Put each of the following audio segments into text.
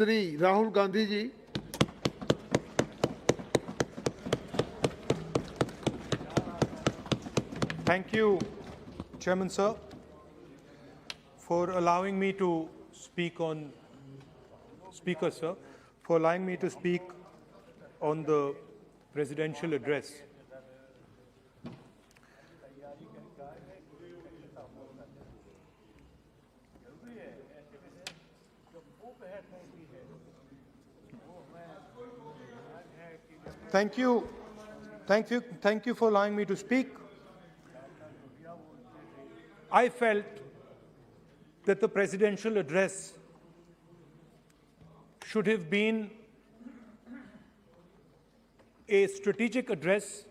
Sri Rahul Gandhi ji. Thank you, Chairman Sir, for allowing me to speak on, Speaker Sir, for allowing me to speak on the presidential address. Thank you for allowing me to speak. I felt that the presidential address should have been a strategic address,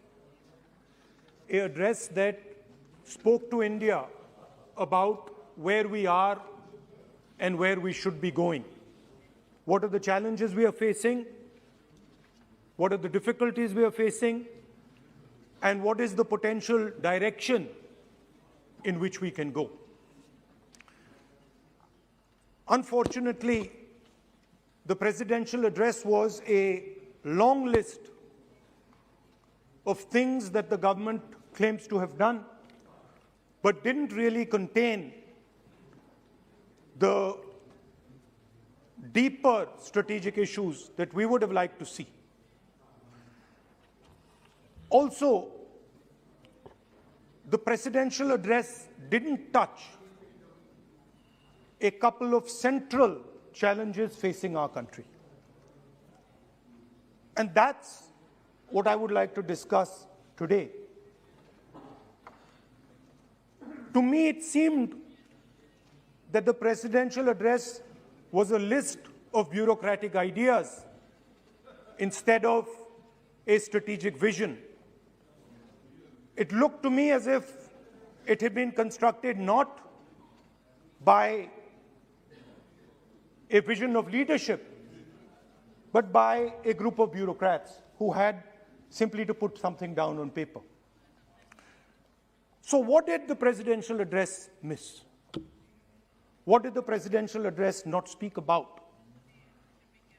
an address that spoke to India about where we are and where we should be going. What are the challenges we are facing? What are the difficulties we are facing? And what is the potential direction in which we can go? Unfortunately, the presidential address was a long list of things that the government claims to have done, but didn't really contain the deeper strategic issues that we would have liked to see. Also, the presidential address didn't touch a couple of central challenges facing our country. And that's what I would like to discuss today. To me, it seemed that the presidential address was a list of bureaucratic ideas instead of a strategic vision. It looked to me as if it had been constructed not by a vision of leadership, but by a group of bureaucrats who had simply to put something down on paper. So what did the presidential address miss? What did the presidential address not speak about?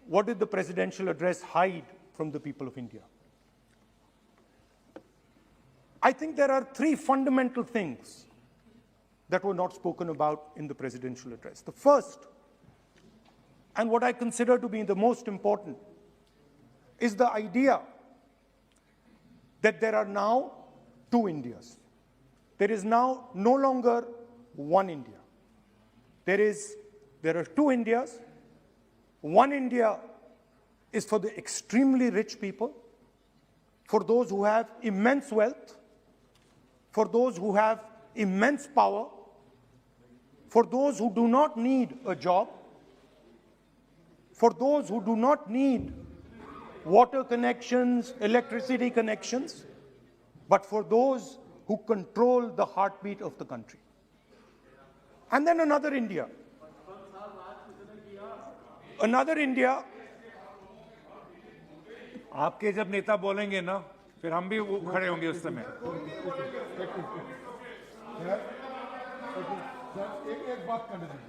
What did the presidential address hide from the people of India? I think there are three fundamental things that were not spoken about in the presidential address. The first, and what I consider to be the most important, is the idea that there are now two Indias. There is now no longer one India. There are two Indias. One India is for the extremely rich people, for those who have immense wealth, for those who have immense power, for those who do not need a job, for those who do not need water connections, electricity connections, but for those who control the heartbeat of the country. And then another India. Another India. आपके जब नेता बोलेंगे ना, फिर हम भी खड़े होंगे उस समय. एक बात करने दीजिए.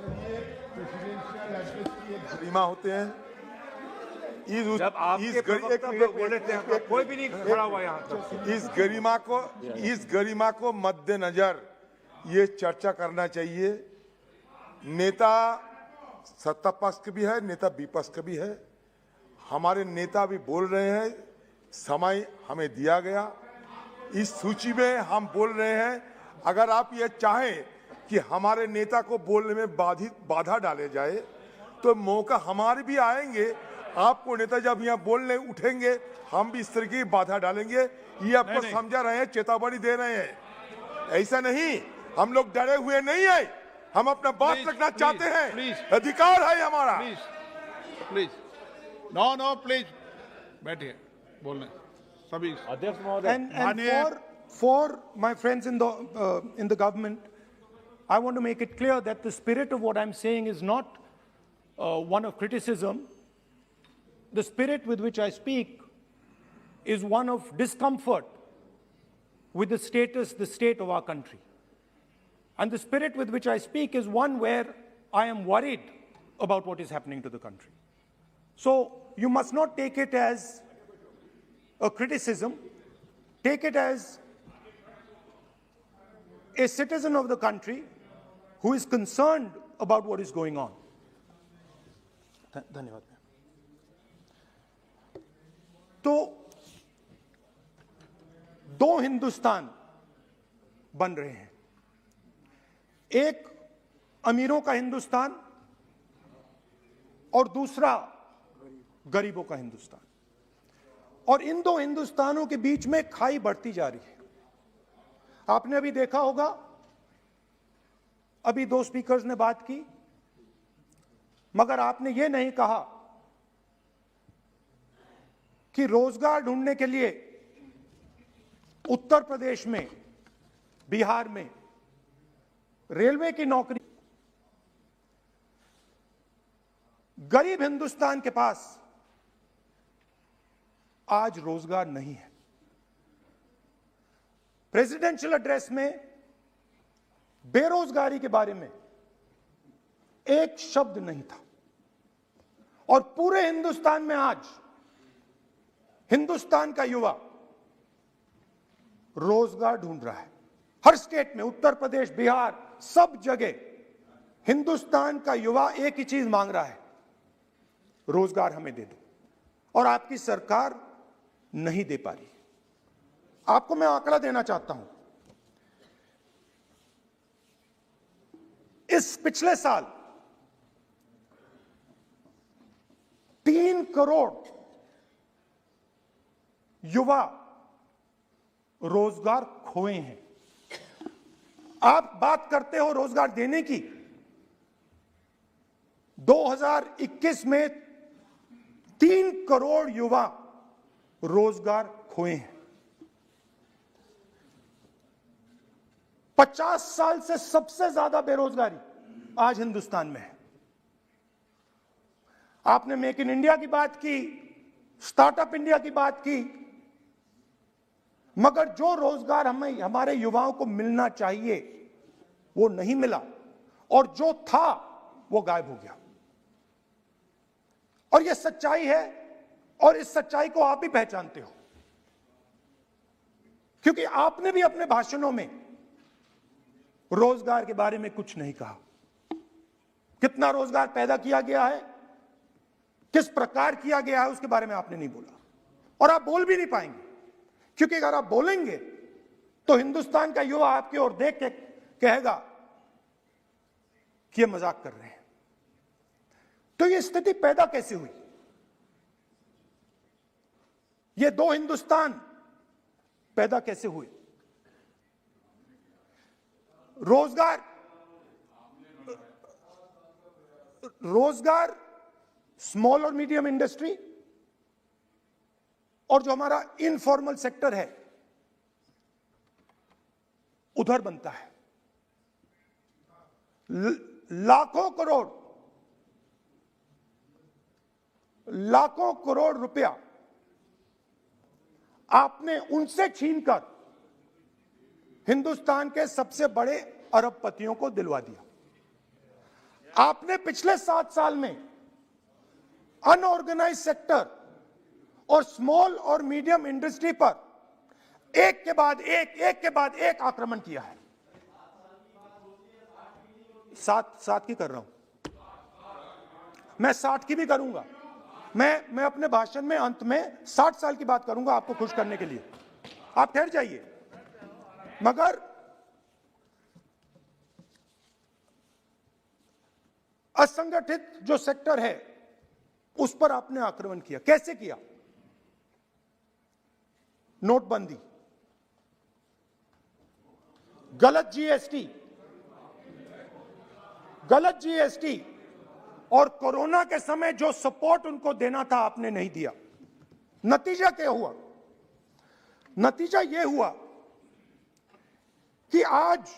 ये प्रेसिडेंशियल एड्रेस की एक गरिमा होते हैं. जब आपके प्रवक्ता बोले थे, कोई भी नहीं खड़ा हुआ यहाँ तक. इस गरिमा को मद्देनजर ये चर्चा करना चाहिए. नेता सत्ता पक्ष का भी है, नेता विपक्ष का भी है. हमारे नेता भी बोल रहे हैं, समय हमें दिया गया. इस सूची में हम बोल रहे हैं. अगर आप ये चाहें कि हमारे नेता को बोलने में बाधा डाले जाए, तो मौका हमारे भी आएंगे. आपको नेता जब यहाँ बोलने उठेंगे, हम भी इस तरह की बाधा डालेंगे. ये आपको समझा रहे हैं, चेतावनी दे रहे हैं. ऐसा नहीं, हम लोग डरे हुए नहीं है. हम अपना बात रखना चाहते हैं. अधिकार है हमारा. Please. No, please. बैठिए, बोलने. सभी. And for my friends in the government, I want to make it clear that the spirit of what I'm saying is not one of criticism. The spirit with which I speak is one of discomfort with the state of our country. And the spirit with which I speak is one where I am worried about what is happening to the country. So you must not take it as a criticism. Take it as a citizen of the country who is concerned about what is going on. धन्यवाद। तो दो हिंदुस्तान बन रहे हैं, एक अमीरों का हिंदुस्तान और दूसरा गरीबों का हिंदुस्तान। और इन दो हिंदुस्तानों के बीच में खाई बढ़ती जा रही है। आपने अभी देखा होगा, अभी दो स्पीकर्स ने बात की, मगर आपने ये नहीं कहा कि रोजगार ढूंढने के लिए उत्तर प्रदेश में, बिहार में रेलवे की नौकरी, गरीब हिंदुस्तान के पास आज रोजगार नहीं है। प्रेसिडेंशियल एड्रेस में बेरोजगारी के बारे में एक शब्द नहीं था। और पूरे हिंदुस्तान में आज हिंदुस्तान का युवा रोजगार ढूंढ रहा है। हर स्टेट में, उत्तर प्रदेश, बिहार, सब जगह हिंदुस्तान का युवा एक ही चीज मांग रहा है, रोजगार हमें दे दो। और आपकी सरकार नहीं दे पा रही। आपको मैं आंकड़ा देना चाहता हूं। इस पिछले साल 3 करोड़ युवा रोजगार खोए हैं। आप बात करते हो रोजगार देने की। 2021 में 3 करोड़ युवा रोजगार खोए हैं। 50 साल से सबसे ज्यादा बेरोजगारी आज हिंदुस्तान में है। आपने मेक इन इंडिया की बात की, स्टार्टअप इंडिया की बात की, मगर जो रोजगार हमें, हमारे युवाओं को मिलना चाहिए वो नहीं मिला, और जो था वो गायब हो गया। और ये सच्चाई है, और इस सच्चाई को आप भी पहचानते हो, क्योंकि आपने भी अपने भाषणों में रोजगार के बारे में कुछ नहीं कहा। कितना रोजगार पैदा किया गया है, किस प्रकार किया गया है, उसके बारे में आपने नहीं बोला। और आप बोल भी नहीं पाएंगे, क्योंकि अगर आप बोलेंगे तो हिंदुस्तान का युवा आपकी ओर देख के कहेगा कि ये मजाक कर रहे हैं। तो ये स्थिति पैदा कैसे हुई? ये दो हिंदुस्तान पैदा कैसे हुए? रोजगार स्मॉल और मीडियम इंडस्ट्री और जो हमारा इनफॉर्मल सेक्टर है उधर बनता है। लाखों करोड़ रुपया आपने उनसे छीनकर हिंदुस्तान के सबसे बड़े अरबपतियों को दिलवा दिया। आपने पिछले 7 साल में अनऑर्गेनाइज सेक्टर और स्मॉल और मीडियम इंडस्ट्री पर एक के बाद एक आक्रमण किया है। 7 की कर रहा हूं मैं, 60 की भी करूंगा मैं अपने भाषण में अंत में 60 साल की बात करूंगा आपको खुश करने के लिए। आप ठहर जाइए। मगर असंगठित जो सेक्टर है उस पर आपने आक्रमण किया। कैसे किया? नोटबंदी, गलत जीएसटी और कोरोना के समय जो सपोर्ट उनको देना था आपने नहीं दिया। नतीजा क्या हुआ? नतीजा यह हुआ कि आज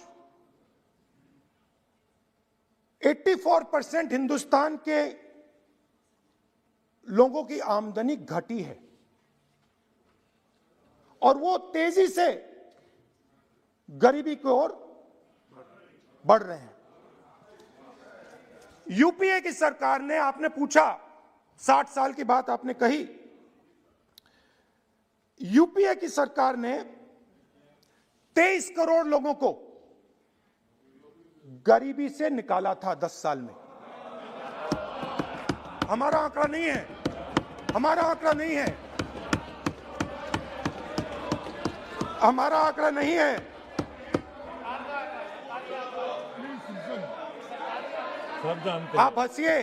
84% हिंदुस्तान के लोगों की आमदनी घटी है और वो तेजी से गरीबी की ओर बढ़ रहे हैं। यूपीए की सरकार ने, आपने पूछा 60 साल की बात आपने कही, यूपीए की सरकार ने 23 करोड़ लोगों को गरीबी से निकाला था 10 साल में। हमारा आंकड़ा नहीं है, हमारा आंकड़ा नहीं है, हमारा आंकड़ा नहीं है। सब जानते आप हंसिए,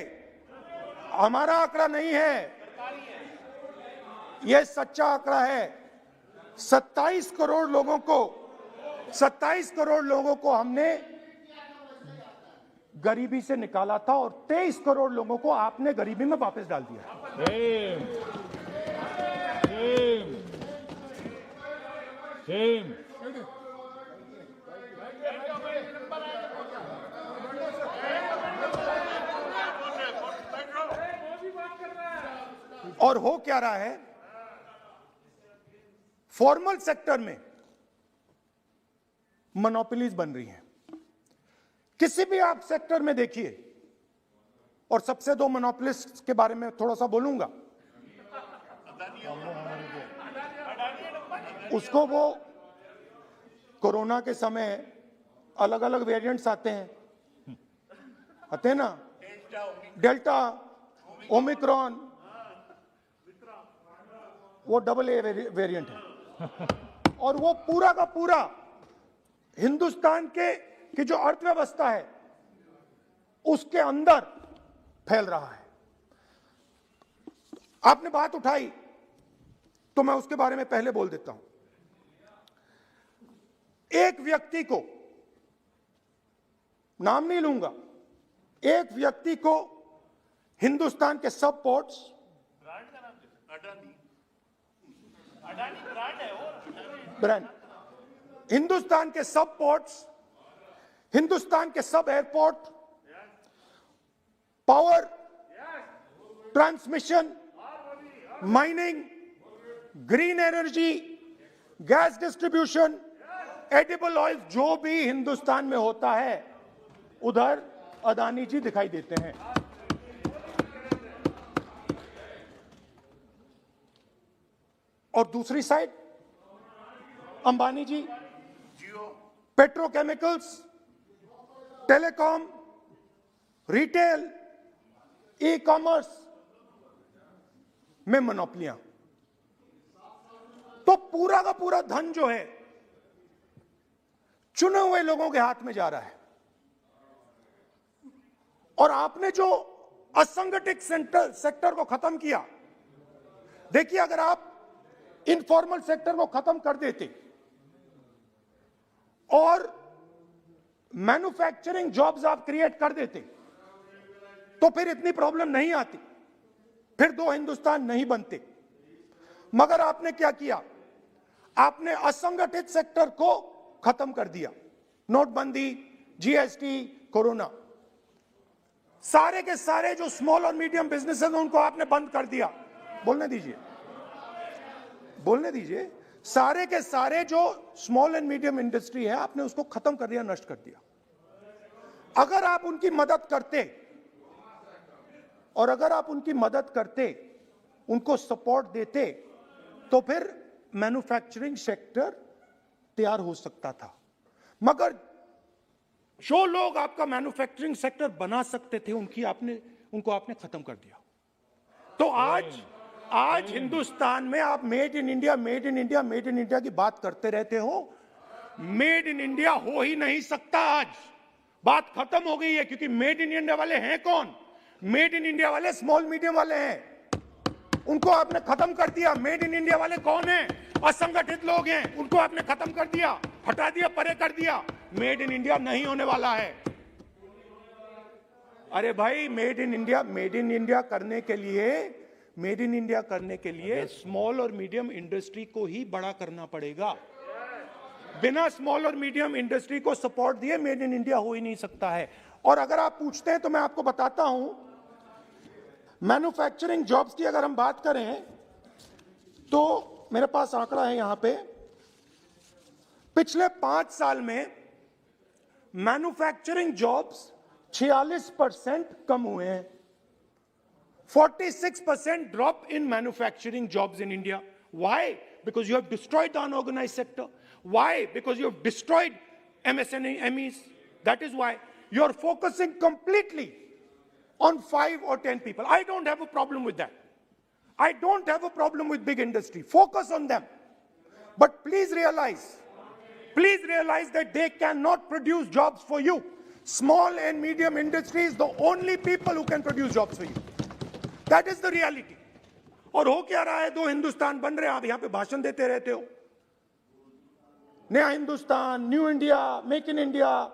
हमारा आंकड़ा नहीं है, यह सच्चा आंकड़ा है। 27 करोड़ लोगों को हमने गरीबी से निकाला था और 23 करोड़ लोगों को आपने गरीबी में वापस डाल दिया। सेम सेम और हो क्या रहा है, फॉर्मल सेक्टर में मोनोपोलीज बन रही हैं। किसी भी आप सेक्टर में देखिए, और सबसे दो मोनोपोलिस्ट के बारे में थोड़ा सा बोलूंगा। उसको वो कोरोना के समय अलग अलग वेरिएंट्स आते हैं ना, डेल्टा, ओमिक्रॉन, वो AA वेरिएंट है। और वो पूरा का पूरा हिंदुस्तान की जो अर्थव्यवस्था है उसके अंदर फैल रहा है। आपने बात उठाई तो मैं उसके बारे में पहले बोल देता हूं। एक व्यक्ति को, नाम नहीं लूंगा, एक व्यक्ति को हिंदुस्तान के सब पोर्ट्स, ब्रांड, हिंदुस्तान के सब पोर्ट्स, हिंदुस्तान के सब airport, power transmission, mining, green energy, gas distribution, edible oil, जो भी हिंदुस्तान में होता है उधर अदानी जी दिखाई देते हैं। और दूसरी side Ambani ji petrochemicals, telecom, retail, e commerce में मोनोपोलियां। तो पूरा का पूरा धन जो है चुने हुए लोगों के हाथ में जा रहा है। और आपने जो असंगठित सेक्टर को खत्म किया, देखिए अगर आप इनफॉर्मल सेक्टर को खत्म कर देते और मैन्युफैक्चरिंग जॉब्स आप क्रिएट कर देते तो फिर इतनी प्रॉब्लम नहीं आती, फिर दो हिंदुस्तान नहीं बनते। मगर आपने क्या किया, आपने असंगठित सेक्टर को खत्म कर दिया। नोटबंदी, जीएसटी, कोरोना, सारे के सारे जो स्मॉल और मीडियम बिजनेसेस उनको आपने बंद कर दिया। बोलने दीजिए, बोलने दीजिए। सारे के सारे जो स्मॉल एंड मीडियम इंडस्ट्री है आपने उसको खत्म कर दिया, नष्ट कर दिया। अगर आप उनकी मदद करते, और अगर आप उनकी मदद करते, उनको सपोर्ट देते, तो फिर मैन्युफैक्चरिंग सेक्टर तैयार हो सकता था। मगर जो लोग आपका मैन्युफैक्चरिंग सेक्टर बना सकते थे उनको आपने खत्म कर दिया। तो आज हिंदुस्तान में आप made in India, made in India, made in India की बात करते रहते हो। मेड इन इंडिया हो ही नहीं सकता। आज बात खत्म हो गई है, क्योंकि मेड इन इंडिया वाले हैं कौन? मेड इन इंडिया वाले स्मॉल मीडियम वाले हैं, उनको आपने खत्म कर दिया। मेड इन इंडिया वाले कौन हैं? असंगठित लोग हैं, उनको आपने खत्म कर दिया, हटा दिया, परे कर दिया। मेड इन इंडिया नहीं होने वाला है। अरे भाई, मेड इन इंडिया करने के लिए स्मॉल और मीडियम इंडस्ट्री को ही बड़ा करना पड़ेगा। बिना स्मॉल और मीडियम इंडस्ट्री को सपोर्ट दिए मेड इन इंडिया हो ही नहीं सकता है। और अगर आप पूछते हैं तो मैं आपको बताता हूं, मैन्युफैक्चरिंग जॉब्स की अगर हम बात करें तो मेरे पास आंकड़ा है यहां पे। पिछले 5 साल में मैन्युफैक्चरिंग जॉब्स 46% कम हुए हैं. 46% drop in manufacturing jobs in India. Why? Because you have destroyed the unorganized sector. Why? Because you have destroyed MSMEs. That is why you are focusing completely on 5 or 10 people. I don't have a problem with that. I don't have a problem with big industry. Focus on them. But please realize that they cannot produce jobs for you. Small and medium industry is the only people who can produce jobs for you. That is the reality. और हो क्या रहा है, 2 हिंदुस्तान बन रहे हैं, आप यहां पे भाषण देते रहते हो. नया Hindustan, new India, make in India,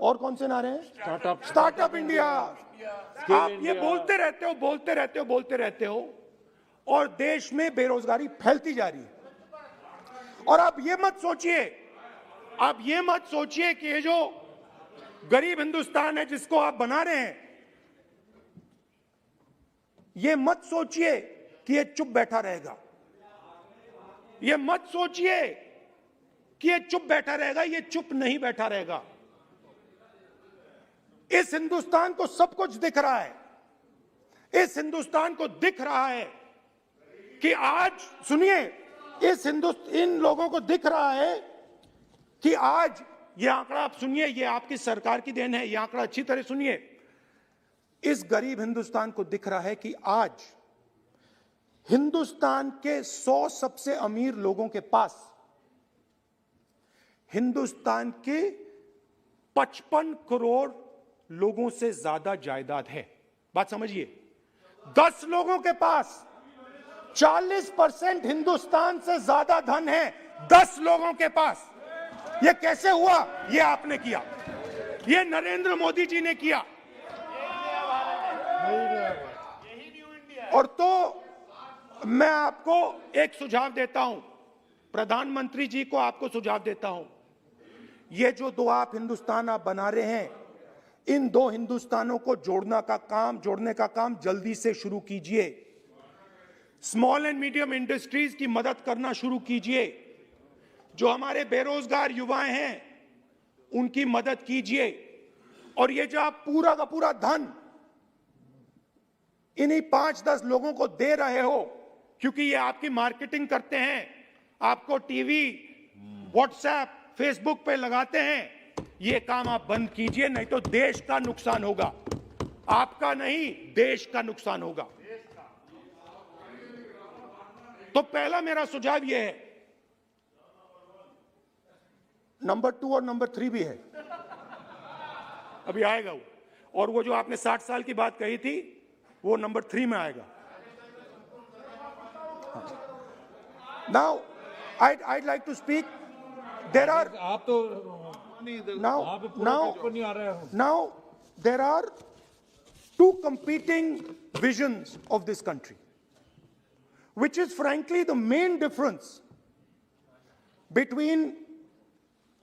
और कौन से नारे हैं? Startup India. आप ये बोलते रहते हो और देश में बेरोजगारी फैलती जा रही है. और आप ये मत सोचिए कि ये जो गरीब हिंदुस्तान है जिसको आप बना रहे हैं, ये मत सोचिए कि ये चुप बैठा रहेगा. ये मत सोचिए कि ये चुप बैठा रहेगा. ये चुप नहीं बैठा रहेगा. इस हिंदुस्तान को सब कुछ दिख रहा है. इस हिंदुस्तान को दिख रहा है कि आज, सुनिए, इन लोगों को दिख रहा है कि आज, ये आंकड़ा आप सुनिए, ये आपकी सरकार की देन है, ये आंकड़ा अच्छी तरह सुनिए. इस गरीब हिंदुस्तान को दिख रहा है कि आज हिंदुस्तान के 100 सबसे अमीर लोगों के पास हिंदुस्तान के 55 करोड़ लोगों से ज्यादा जायदाद है. बात समझिए. 10 लोगों के पास 40% हिंदुस्तान से ज्यादा धन है. 10 लोगों के पास. यह कैसे हुआ? यह आपने किया. यह नरेंद्र मोदी जी ने किया. और तो मैं आपको एक सुझाव देता हूं, प्रधानमंत्री जी को आपको सुझाव देता हूं. ये जो 2 आप हिंदुस्तान आप बना रहे हैं, इन 2 हिंदुस्तानों को जोड़ने का काम जल्दी से शुरू कीजिए. स्मॉल एंड मीडियम इंडस्ट्रीज की मदद करना शुरू कीजिए. जो हमारे बेरोजगार युवाएं हैं उनकी मदद कीजिए. और ये जो आप पूरा का पूरा धन इन्हीं 5-10 लोगों को दे रहे हो, क्योंकि ये आपकी मार्केटिंग करते हैं, आपको टीवी, व्हाट्सएप, फेसबुक पे लगाते हैं, ये काम आप बंद कीजिए. नहीं तो देश का नुकसान होगा. आपका नहीं, देश का नुकसान होगा. तो पहला मेरा सुझाव यह है. नंबर 2 और नंबर 3 भी है, अभी आएगा वो. और वो जो आपने 60 साल की बात कही थी, वो नंबर 3 में आएगा. Now, I'd like to speak. There are. आप तो now there are 2 competing visions of this country, which is frankly the main difference between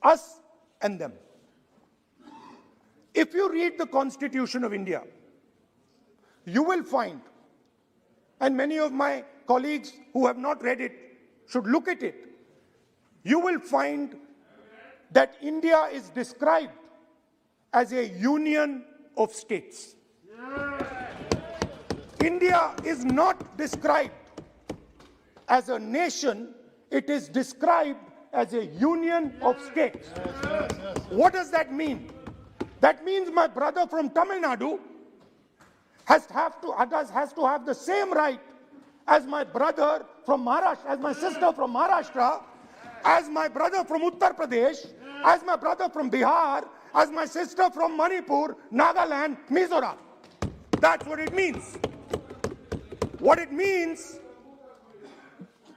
us and them. If you read the Constitution of India, you will find, and many of my colleagues who have not read it should look at it, you will find that India is described as a union of states. India is not described as a nation, it is described as a union of states. What does that mean? That means my brother from Tamil Nadu has to have the same right as my brother from Maharashtra, as my sister from Maharashtra, as my brother from Uttar Pradesh, as my brother from Bihar, as my sister from Manipur, Nagaland, Mizoram. That's what it means. What it means,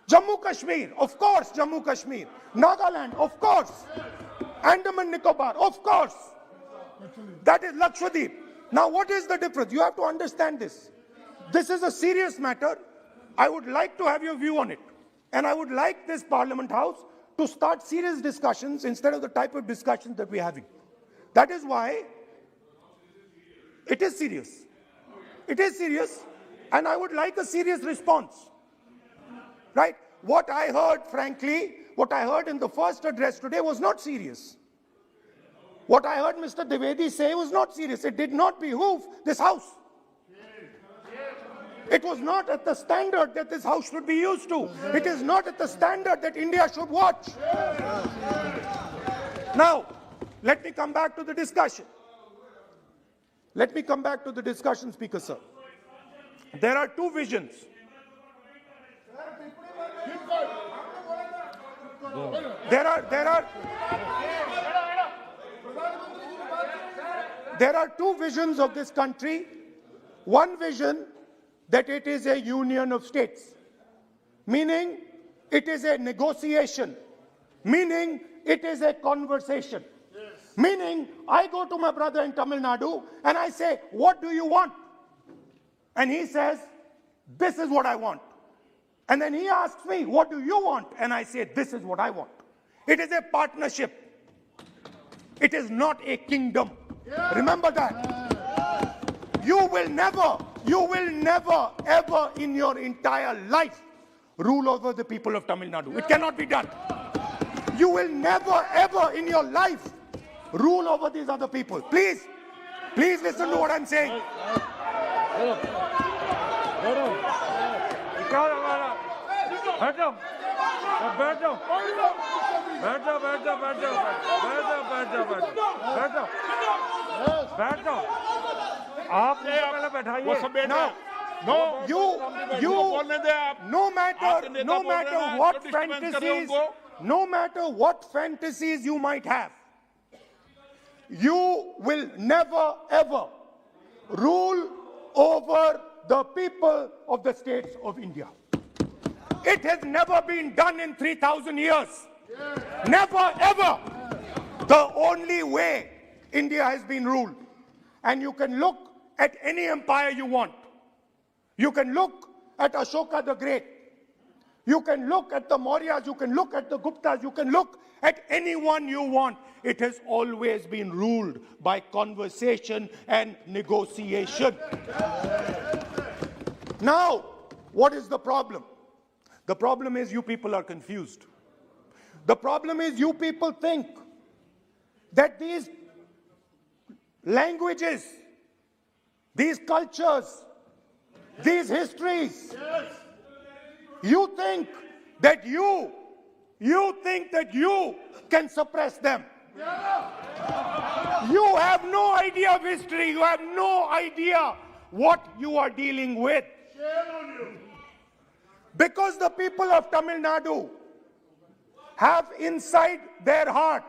Jammu Kashmir, of course, Jammu Kashmir, Nagaland, of course, Andaman Nicobar, of course. That is Lakshadweep. Now, what is the difference? You have to understand this. This is a serious matter. I would like to have your view on it. And I would like this Parliament House to start serious discussions instead of the type of discussions that we're having. That is why it is serious. It is serious, and I would like a serious response. Right? What I heard, frankly, what I heard in the first address today was not serious. What I heard Mr. Dwivedi say was not serious. It did not behoove this House. It was not at the standard that this House should be used to. It is not at the standard that India should watch. Now, let me come back to the discussion. Let me come back to the discussion, Speaker Sir. There are two visions. There are two visions of this country. One vision that it is a union of states, meaning it is a negotiation, meaning it is a conversation, meaning I go to my brother in Tamil Nadu and I say, what do you want? And he says, this is what I want. And then he asks me, what do you want? And I say, this is what I want. It is a partnership. It is not a kingdom. Remember that. You will never, ever in your entire life rule over the people of Tamil Nadu. It cannot be done. You will never, ever in your life rule over these other people. Please listen to what I'm saying. No matter what fantasies you might have, you will never ever rule over the people of the states of India. It has never been done in 3,000 years. Never ever. The only way India has been ruled. And you can look at any empire you want. You can look at Ashoka the Great. You can look at the Mauryas, you can look at the Guptas, you can look at anyone you want. It has always been ruled by conversation and negotiation. Now, what is the problem? The problem is you people are confused. The problem is you people think that these languages, these cultures, these histories, you think that you can suppress them. You have no idea of history. You have no idea what you are dealing with. Because the people of Tamil Nadu have inside their heart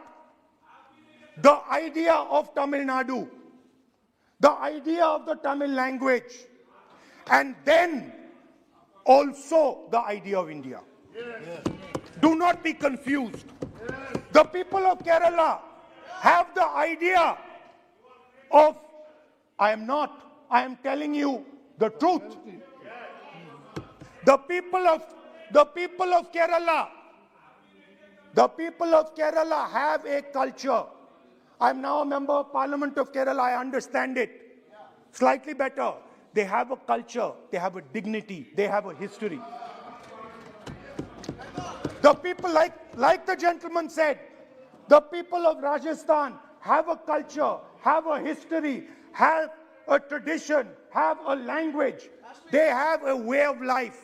the idea of Tamil Nadu, the idea of the Tamil language, and then also the idea of India. Do not be confused. The people of Kerala have the idea of, I am telling you the truth. The people of Kerala have a culture. I'm now a member of Parliament of Kerala. I understand it slightly better. They have a culture, they have a dignity, they have a history. The people, like the gentleman said, the people of Rajasthan have a culture, have a history, have a tradition, have a language. They have a way of life.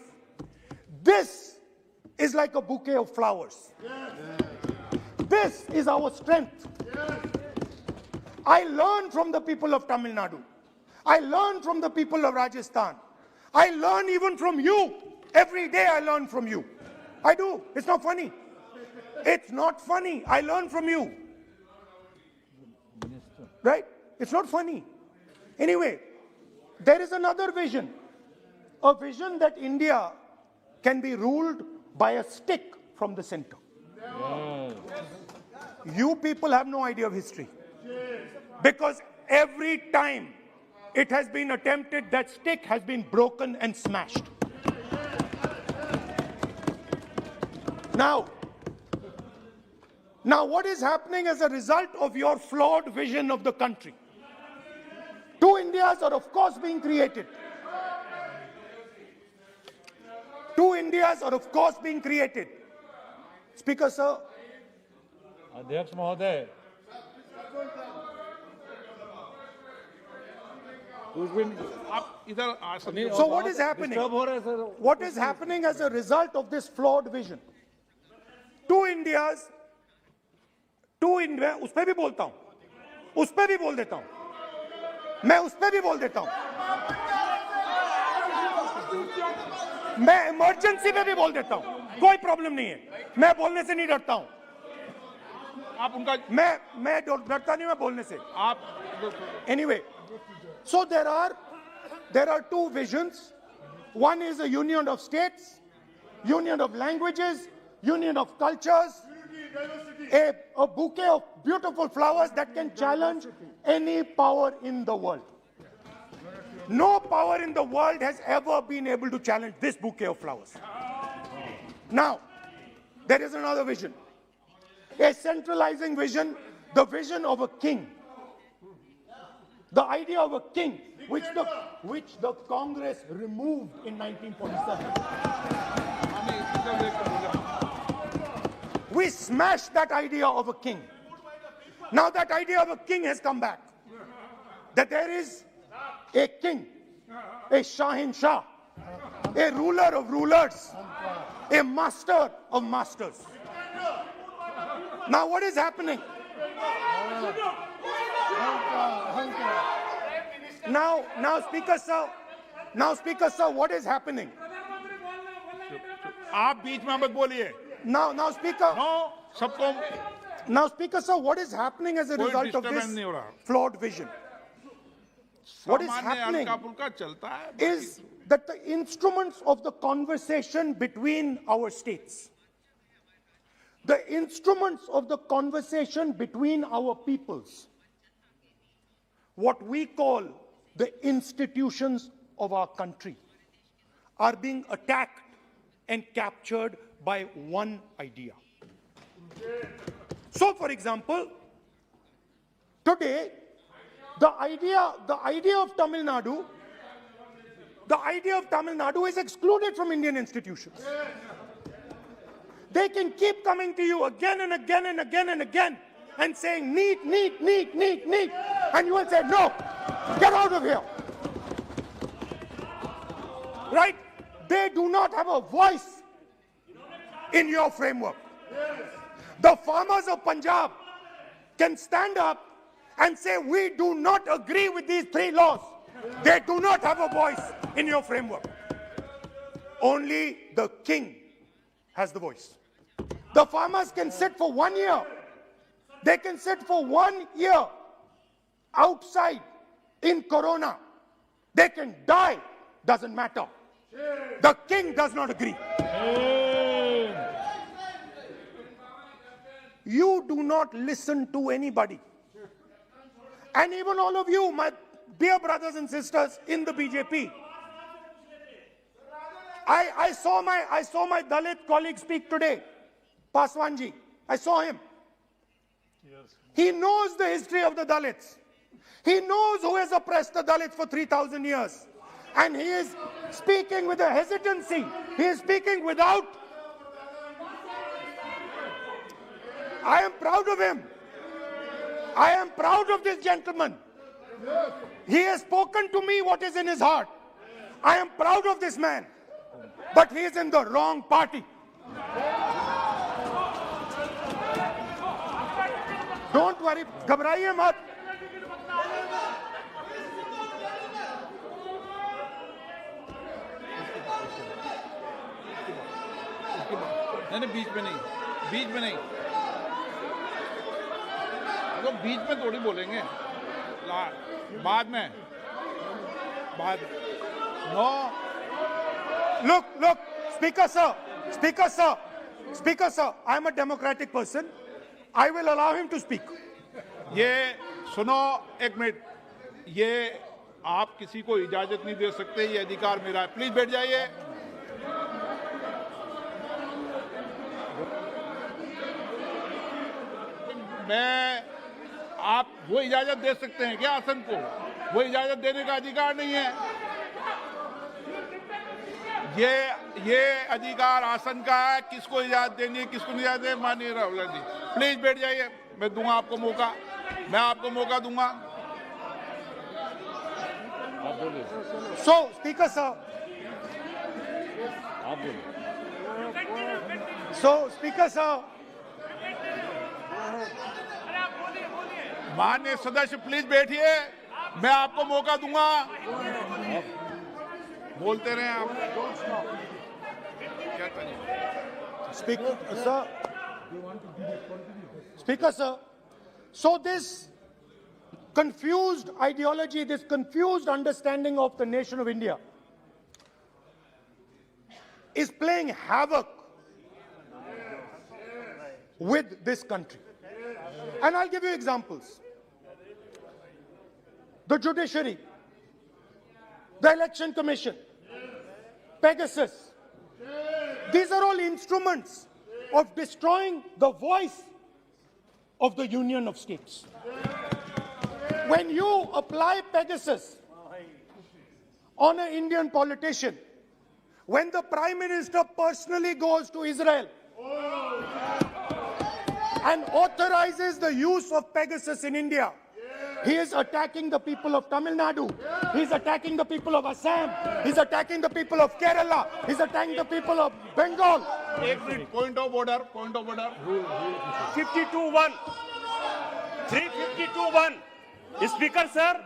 This is like a bouquet of flowers. This is our strength. I learn from the people of Tamil Nadu. I learn from the people of Rajasthan. I learn even from you. Every day I learn from you. I do. It's not funny. It's not funny. I learn from you. Right? It's not funny. Anyway, there is another vision. A vision that India can be ruled by a stick from the center. You people have no idea of history. Because every time it has been attempted, that stick has been broken and smashed. Now what is happening as a result of your flawed vision of the country? Two Indias are of course being created. Two Indias are of course being created. Speaker, sir. Adhyaksh Mahoday. कुछ भी नहीं। आप इधर आ सकते हो। So what is happening? Disturb हो रहा है sir. What is happening as a result of this flawed vision? Two Indias, two India, उस पे भी बोलता हूं, उस पे भी बोल देता हूं, मैं उस पे भी बोल देता हूं, मैं इमरजेंसी पे भी बोल देता हूं, कोई प्रॉब्लम नहीं है, मैं बोलने से नहीं डरता हूं, आप उनका मैं डरता नहीं, मैं बोलने से। आप Anyway, so there are two visions. One is a union of states, union of languages, union of cultures, a bouquet of beautiful flowers that can challenge any power in the world. No power in the world has ever been able to challenge this bouquet of flowers. Now, there is another vision, a centralizing vision, the vision of a king. The idea of a king, which the Congress removed in 1947. We smashed that idea of a king. Now that idea of a king has come back. That there is a king, a Shahin Shah, a ruler of rulers, a master of masters. Now what is happening? Now, Speaker Sir, what is happening? आप बीच में मत बोलिए। Now, Speaker. No, सबको Now, Speaker Sir, what is happening as a कोई result of disturbance this नहीं हो रहा। flawed vision? What is सामान्य happening हल्का-फुल्का चलता है। is that the instruments of the conversation between our states, the instruments of the conversation between our peoples, what we call the institutions of our country, are being attacked and captured by one idea. So, for example, today, the idea of Tamil Nadu is excluded from Indian institutions. They can keep coming to you again and again and again and again and saying, need, and you will say, no, get out of here. Right? They do not have a voice in your framework. The farmers of Punjab can stand up and say, we do not agree with these 3 laws. They do not have a voice in your framework. Only the king has the voice. The farmers can sit for 1 year. They can sit for 1 year outside in Corona. They can die, doesn't matter. The king does not agree. You do not listen to anybody. And even all of you, my dear brothers and sisters in the BJP, I saw my Dalit colleague speak today, Paswanji. I saw him. He knows the history of the Dalits. He knows who has oppressed the Dalits for 3,000 years. And he is speaking with a hesitancy. He is speaking without. I am proud of him. I am proud of this gentleman. He has spoken to me what is in his heart. I am proud of this man. But he is in the wrong party. Don't worry, घबराइए मत. नहीं, बीच में नहीं, तो बीच में थोड़ी बोलेंगे, बाद में, no. Look, Speaker sir, I am a democratic person. I will allow him to speak. ये सुनो, एक मिनट, ये आप किसी को इजाजत नहीं दे सकते, ये अधिकार मेरा है. प्लीज बैठ जाइए. मैं, आप वो इजाजत दे सकते हैं क्या आसन को? वो इजाजत देने का अधिकार नहीं है. ये अधिकार आसन का है. किसको इजाजत देनी है, किसको नहीं इजाजत देनी, माननीय राहुल जी प्लीज बैठ जाइए. मैं दूंगा आपको मौका, मैं आपको मौका दूंगा. So, Speaker sir. So, Speaker sir. माननीय सदस्य प्लीज बैठिए, मैं आपको मौका दूंगा, बोलते रहे आप। Speaker sir, so this confused ideology, this confused understanding of the nation of India is playing havoc with this country. And I'll give you examples. The judiciary, the election commission, Pegasus, these are all instruments of destroying the voice of the Union of States. When you apply Pegasus on an Indian politician, when the Prime Minister personally goes to Israel and authorizes the use of Pegasus in India, he is attacking the people of Tamil Nadu. He's attacking the people of Assam. He's attacking the people of Kerala. He's attacking the people of Bengal. Point of order, point of order. 52(1). 352(1). Speaker sir,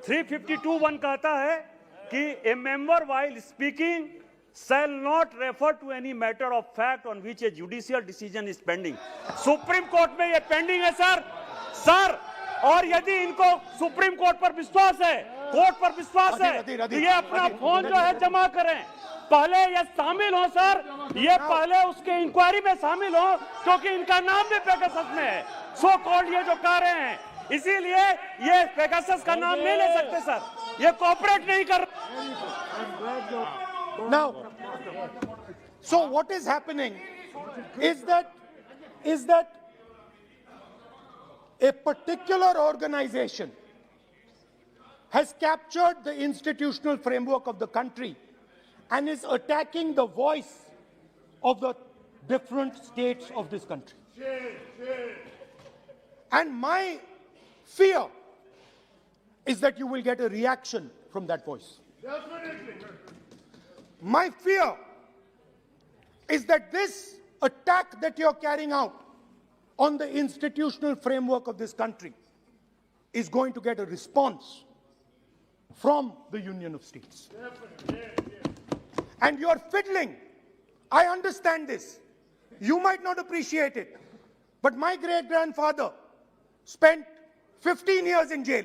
352(1) कहता है कि a member while speaking shall not refer to any matter of fact on which a judicial decision is pending. Supreme court में ये pending है sir, और यदि इनको supreme court पर विश्वास है, कोर्ट पर विश्वास है, तो ये अपना फोन जो है जमा करें, पहले ये शामिल हो सर, ये पहले उसके इंक्वायरी में शामिल हो, क्योंकि इनका नाम भी पेगासस में है, सो कॉल्ड ये जो कह रहे हैं, इसीलिए ये पेगासस का नाम नहीं ले सकते सर, ये कोऑपरेट नहीं कर। Now, so what is happening is that a particular organization has captured the institutional framework of the country and is attacking the voice of the different states of this country. And my fear is that you will get a reaction from that voice. My fear is that this attack that you're carrying out on the institutional framework of this country is going to get a response from the Union of States. And you're fiddling. I understand this. You might not appreciate it. But my great-grandfather spent 15 years in jail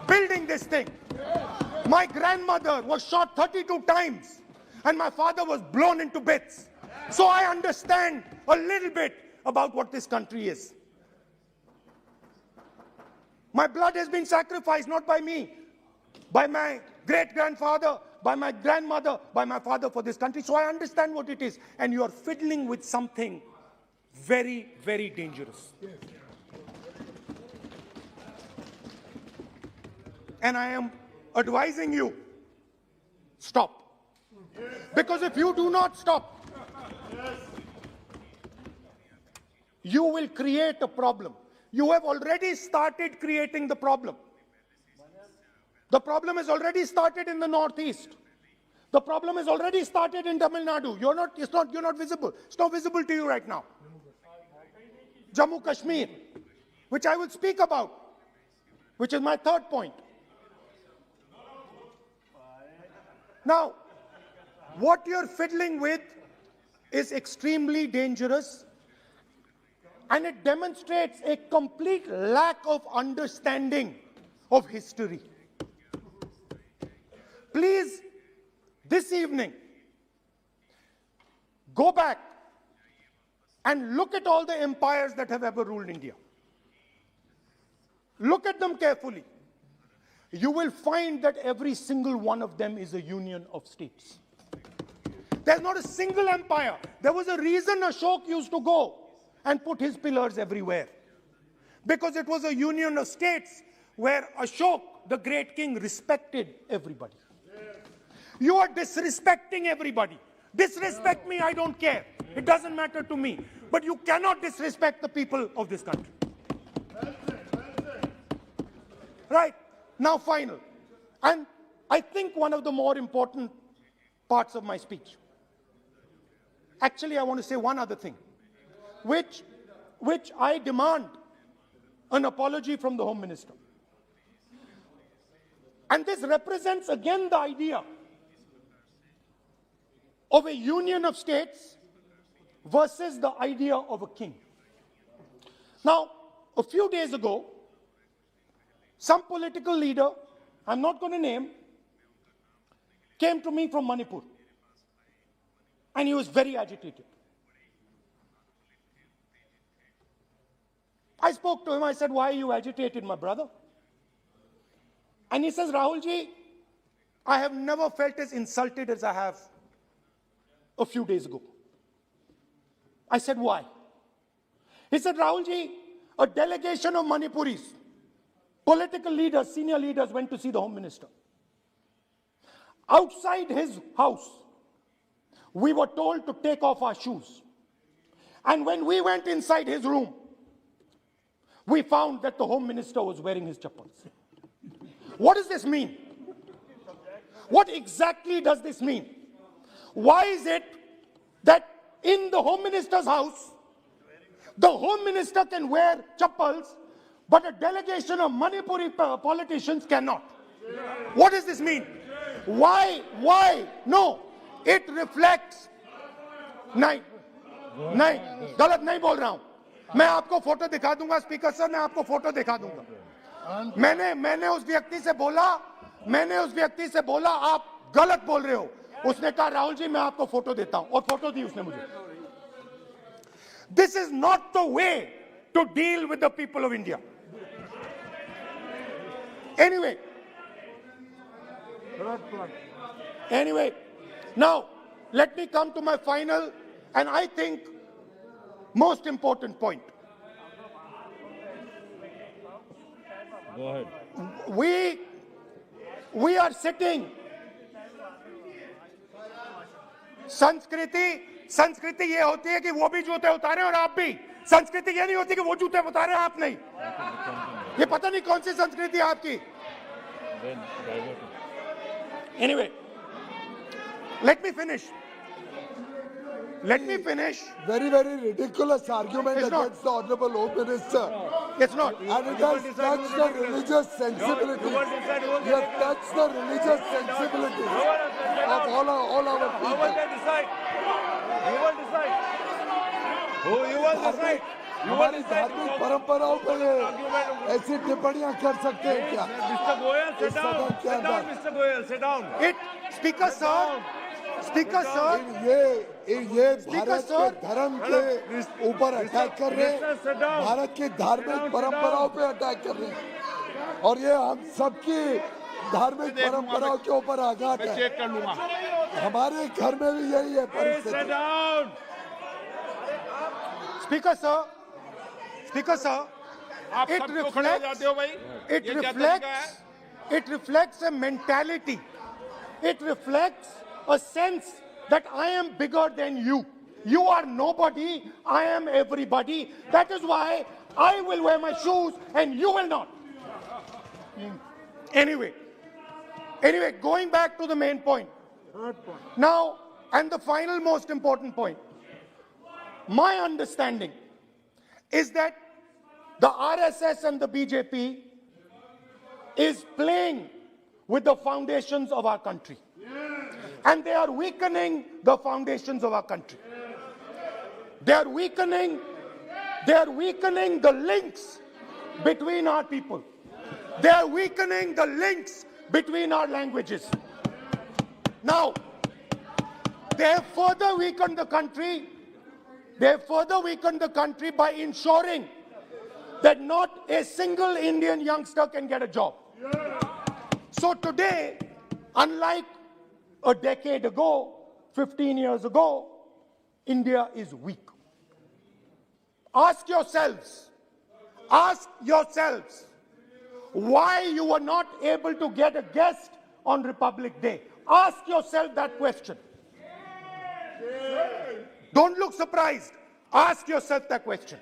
building this thing. My grandmother was shot 32 times and my father was blown into bits. So I understand a little bit about what this country is. My blood has been sacrificed, not by me, by my great-grandfather, by my grandmother, by my father for this country. So I understand what it is. And you are fiddling with something very, very dangerous. And I am advising you, stop. Because if you do not stop, you will create a problem. You have already started creating the problem. The problem has already started in the Northeast. The problem has already started in Tamil Nadu. You're not visible. It's not visible to you right now. Jammu Kashmir, which I will speak about, which is my third point. Now, what you're fiddling with is extremely dangerous, and it demonstrates a complete lack of understanding of history. Please, this evening, go back and look at all the empires that have ever ruled India. Look at them carefully. You will find that every single one of them is a union of states. There's not a single empire. There was a reason Ashok used to go and put his pillars everywhere. Because it was a union of states where Ashok, the great king, respected everybody. You are disrespecting everybody. Disrespect me, I don't care. It doesn't matter to me. But you cannot disrespect the people of this country. Right. Now, final. And I think one of the more important parts of my speech. Actually, I want to say one other thing, which I demand an apology from the Home Minister. And this represents again the idea of a union of states versus the idea of a king. Now, a few days ago, some political leader, I'm not going to name, came to me from Manipur. And he was very agitated. I spoke to him, I said, why are you agitated, my brother? And he says, Rahul ji, I have never felt as insulted as I have a few days ago. I said, why? He said, Rahul ji, a delegation of Manipuris, political leaders, senior leaders went to see the Home Minister. Outside his house, we were told to take off our shoes. And when we went inside his room, we found that the Home Minister was wearing his chappals. What does this mean? What exactly does this mean? Why is it that in the Home Minister's house, the Home Minister can wear chappals, but a delegation of Manipuri politicians cannot? What does this mean? Why? No, it reflects. नहीं, गलत नहीं बोल रहा हूं. मैं आपको photo दिखा दूंगा, स्पीकर सर, मैं आपको फोटो दिखा दूंगा. मैंने उस व्यक्ति से बोला आप गलत बोल रहे हो. उसने कहा राहुल जी मैं आपको फोटो देता हूं, और फोटो दी उसने मुझे. This is not the way to deal with the people of India. Anyway, now let me come to my final and I think most important point. Go ahead. We are sitting. संस्कृति ये होती है कि वो भी जूते उतारे और आप भी. संस्कृति ये नहीं होती कि वो जूते उतारे आप नहीं. ये पता नहीं कौन सी संस्कृति है आपकी. Anyway, let me finish. Very, very ridiculous argument against the Honorable Home Minister. It's not. And it has touched the religious sensibility. You have touched the religious sensibility of all our people. You will decide. हमारी धार्मिक परंपराओं पर ऐसी टिप्पणियां कर सकते हैं क्या? Mr. Goyal, sit down. Mr. Goyal, sit down. Speaker sir, ये भारत के धर्म के ऊपर अटैक कर रहे हैं, भारत की धार्मिक परंपराओं पे अटैक कर रहे हैं, और ये हम सबकी धार्मिक परंपराओं के ऊपर आघात है. चेक कर लूंगा. हमारे घर में भी यही है परिस्थिति. Speaker sir, आप सब क्यों खड़े हो जाते हो भाई? it reflects a mentality. It reflects a sense that I am bigger than you. You are nobody, I am everybody. That is why I will wear my shoes and you will not. Anyway, going back to the main point. Now, and the final most important point. My understanding is that the RSS and the BJP is playing with the foundations of our country. And they are weakening the foundations of our country. They are weakening the links between our people. They are weakening the links between our languages. Now, they have further weakened the country. They have further weakened the country by ensuring that not a single Indian youngster can get a job. So today, unlike a decade ago, 15 years ago, India is weak. Ask yourselves why you were not able to get a guest on Republic Day. Ask yourself that question. Don't look surprised. Ask yourself that question.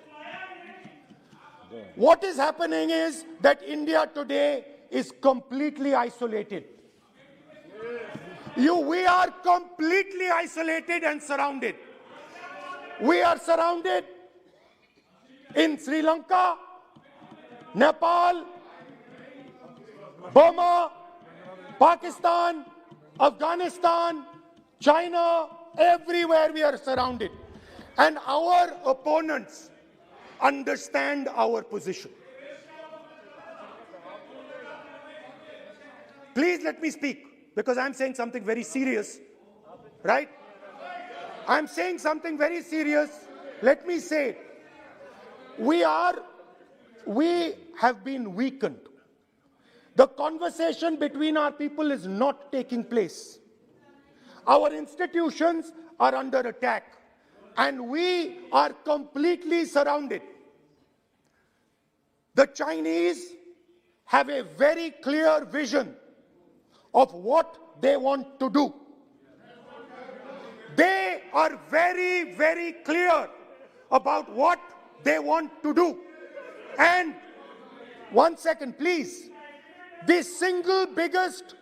What is happening is that India today is completely isolated. We are completely isolated and surrounded. We are surrounded in Sri Lanka, Nepal, Burma, Pakistan, Afghanistan, China, everywhere we are surrounded. And our opponents understand our position. Please let me speak, because I'm saying something very serious, right? I'm saying something very serious. Let me say it. We have been weakened. The conversation between our people is not taking place. Our institutions are under attack, and we are completely surrounded. The Chinese have a very clear vision of what they want to do. They are very, very clear about what they want to do. And one second, please. The single biggest,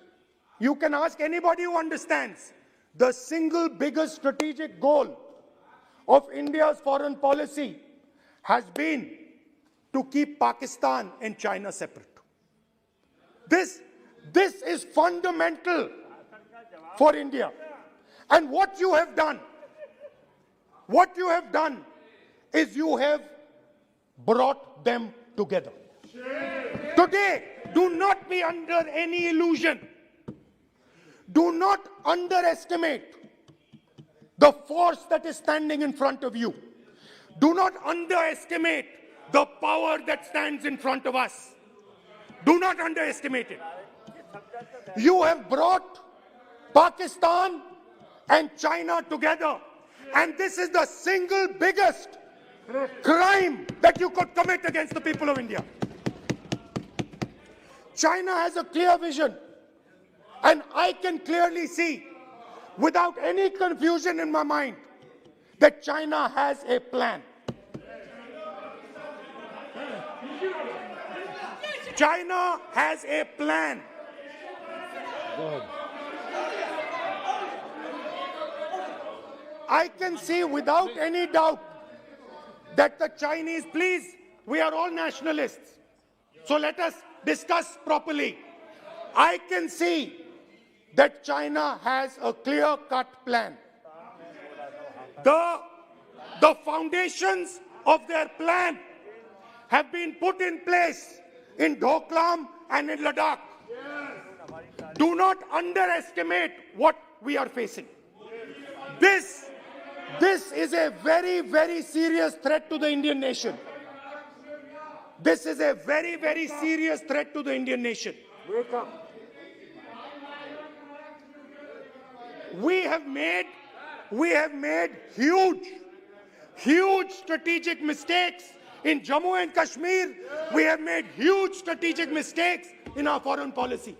you can ask anybody who understands, the single biggest strategic goal of India's foreign policy has been to keep Pakistan and China separate. This is fundamental for India. And what you have done is you have brought them together. Today, do not be under any illusion. Do not underestimate the force that is standing in front of you. Do not underestimate the power that stands in front of us. Do not underestimate it. You have brought Pakistan and China together, and this is the single biggest crime that you could commit against the people of India. China has a clear vision, and I can clearly see, without any confusion in my mind, that China has a plan. China has a plan. I can see without any doubt that the Chinese, please, we are all nationalists, so let us discuss properly. I can see that China has a clear-cut plan. The foundations of their plan have been put in place in Doklam and in Ladakh. Do not underestimate what we are facing. This is a very, very serious threat to the Indian nation. This is a very, very serious threat to the Indian nation. We have made huge strategic mistakes in Jammu and Kashmir. We have made huge strategic mistakes in our foreign policy.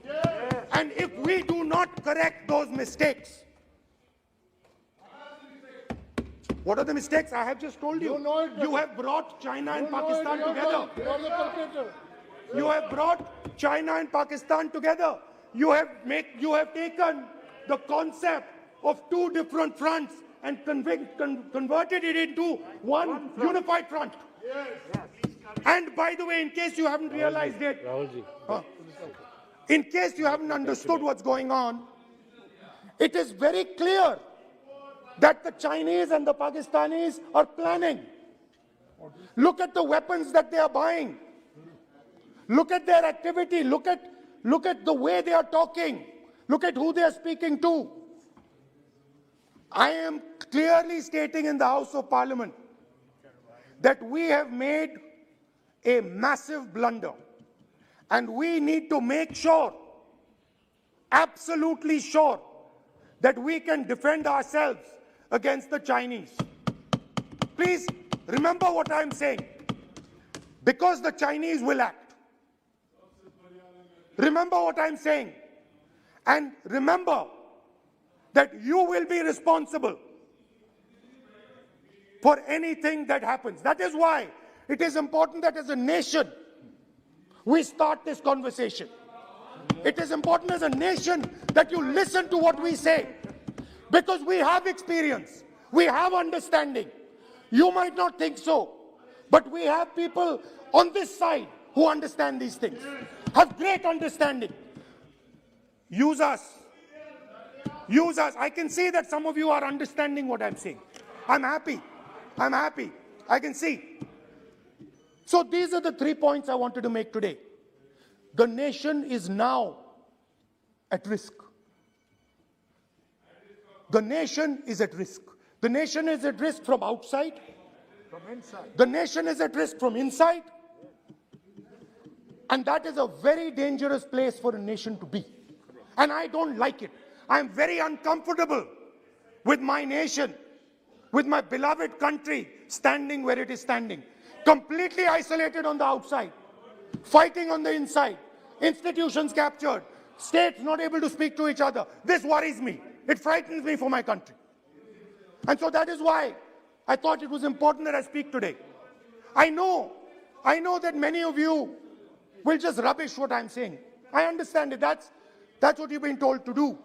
And if we do not correct those mistakes, what are the mistakes? I have just told you. You have brought China and Pakistan together. You have brought China and Pakistan together. You have taken the concept of two different fronts and converted it into one unified front. And by the way, in case you haven't realized it, in case you haven't understood what's going on, it is very clear that the Chinese and the Pakistanis are planning. Look at the weapons that they are buying. Look at their activity. Look at the way they are talking. Look at who they are speaking to. I am clearly stating in the House of Parliament that we have made a massive blunder, and we need to make sure, absolutely sure, that we can defend ourselves against the Chinese. Please remember what I'm saying, because the Chinese will act. Remember what I'm saying, and remember that you will be responsible for anything that happens. That is why it is important that as a nation we start this conversation. It is important as a nation that you listen to what we say, because we have experience, we have understanding. You might not think so, but we have people on this side who understand these things, have great understanding. Use us. Use us. I can see that some of you are understanding what I'm saying. I'm happy. I'm happy. I can see. So these are the 3 points I wanted to make today. The nation is now at risk. The nation is at risk. The nation is at risk from outside. From inside. The nation is at risk from inside. And that is a very dangerous place for a nation to be. And I don't like it. I'm very uncomfortable with my nation, with my beloved country standing where it is standing. Completely isolated on the outside, fighting on the inside, institutions captured, states not able to speak to each other. This worries me. It frightens me for my country. And so that is why I thought it was important that I speak today. I know that many of you will just rubbish what I'm saying. I understand it. That's what you've been told to do.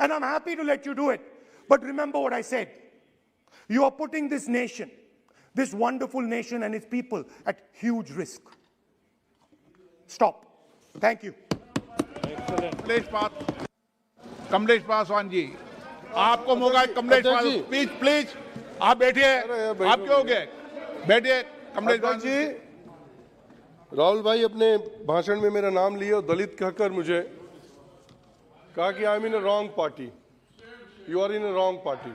And I'm happy to let you do it. But remember what I said. You are putting this nation, this wonderful nation and its people at huge risk. Stop. Thank you. Kamlesh Paswan ji, आपको मौका है। Kamlesh Paswan, please please आप बैठिए। आप क्यों हो गए? बैठिए कमलेश पासवान जी। राहुल भाई अपने भाषण में मेरा नाम लिए और दलित कहकर मुझे कहा कि I am in a wrong party. You are in a wrong party.